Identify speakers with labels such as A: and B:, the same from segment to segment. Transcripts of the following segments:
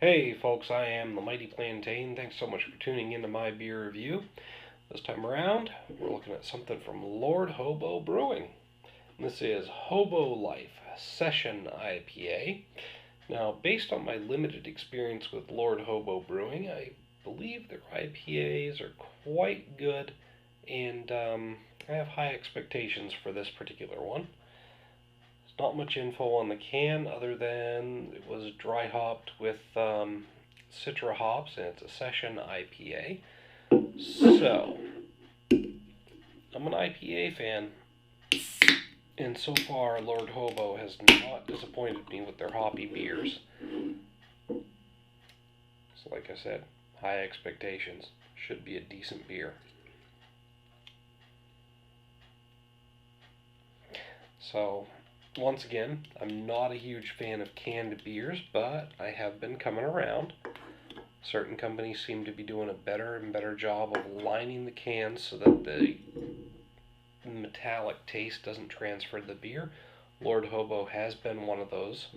A: Hey folks, I am the Mighty Plantain. Thanks so much for tuning into my beer review. This time around, we're looking at something from Lord Hobo Brewing. This is Hobo Life Session IPA. Now, based on my limited experience with Lord Hobo Brewing, I believe their IPAs are quite good, and I have high expectations for this particular one. Not much info on the can other than it was dry hopped with Citra hops, and it's a session IPA. So, I'm an IPA fan, and so far Lord Hobo has not disappointed me with their hoppy beers. So, like I said, high expectations. Should be a decent beer. So, once again, I'm not a huge fan of canned beers, but I have been coming around. Certain companies seem to be doing a better and better job of lining the cans so that the metallic taste doesn't transfer to the beer. Lord Hobo has been one of those.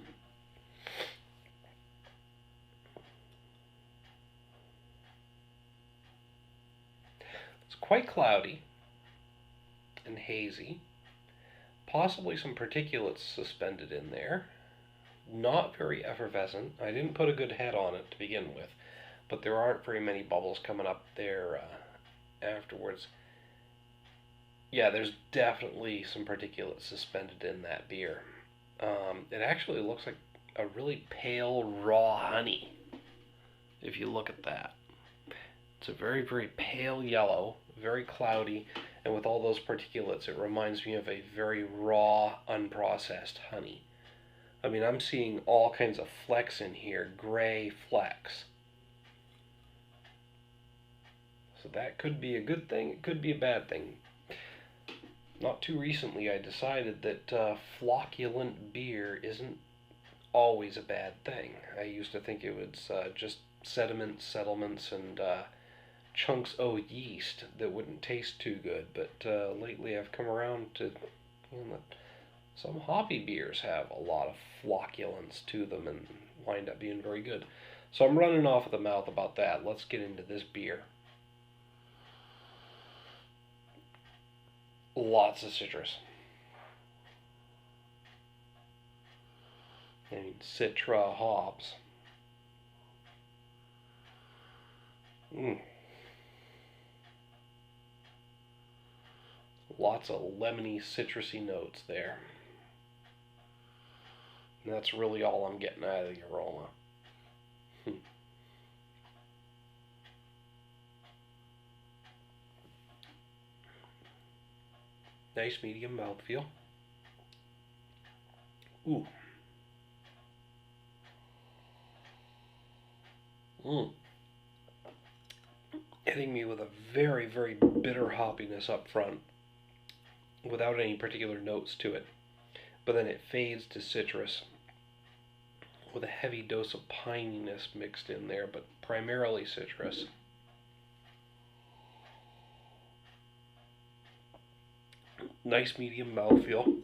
A: It's quite cloudy and hazy. Possibly some particulates suspended in there. Not very effervescent. I didn't put a good head on it to begin with, but there aren't very many bubbles coming up there afterwards. Yeah, there's definitely some particulates suspended in that beer. It actually looks like a really pale raw honey, if you look at that. It's a very, very pale yellow, very cloudy, and with all those particulates, it reminds me of a very raw, unprocessed honey. I mean, I'm seeing all kinds of flecks in here, gray flecks. So that could be a good thing, it could be a bad thing. Not too recently, I decided that flocculent beer isn't always a bad thing. I used to think it was just sediments, settlements, and chunks of yeast that wouldn't taste too good. But lately, I've come around to that some hoppy beers have a lot of flocculence to them and wind up being very good. So I'm running off at the mouth about that. Let's get into this beer. Lots of citrus. I mean, Citra hops. Lots of lemony, citrusy notes there. And that's really all I'm getting out of the aroma. Nice medium mouthfeel. Ooh. Hitting me with a very, very bitter hoppiness up front without any particular notes to it. But then it fades to citrus with a heavy dose of pininess mixed in there, but primarily citrus. Nice medium mouthfeel.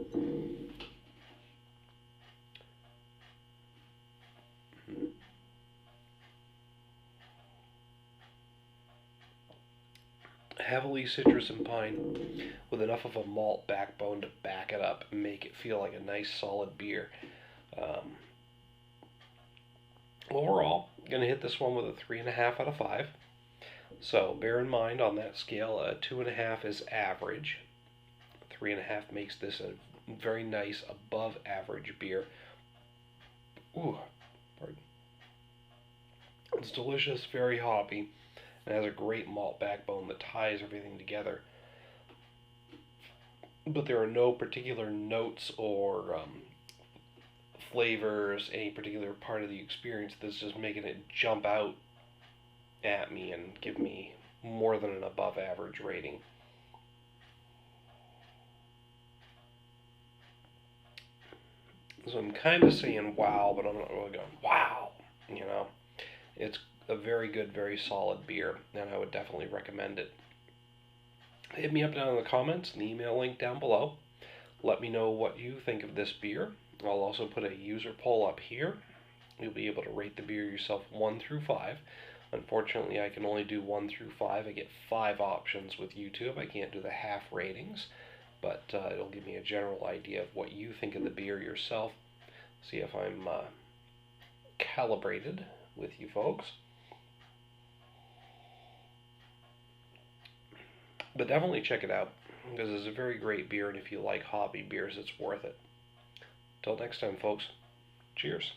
A: Heavily citrus and pine with enough of a malt backbone to back it up and make it feel like a nice solid beer. Overall, I'm going to hit this one with a 3.5 out of 5. So bear in mind on that scale, 2.5 is average. 3.5 makes this a very nice above average beer. Ooh, pardon. It's delicious, very hoppy, and has a great malt backbone that ties everything together. But there are no particular notes or flavors, any particular part of the experience that's just making it jump out at me and give me more than an above average rating. So I'm kind of saying wow, but I'm not really going wow. You know, it's a very good, very solid beer, and I would definitely recommend it. Hit me up down in the comments, an email link down below. Let me know what you think of this beer. I'll also put a user poll up here. You'll be able to rate the beer yourself 1 through 5. Unfortunately, I can only do 1 through 5. I get 5 options with YouTube. I can't do the half ratings, but it'll give me a general idea of what you think of the beer yourself. See if I'm calibrated with you folks. But definitely check it out, because it's a very great beer, and if you like hobby beers, it's worth it. Till next time, folks, cheers.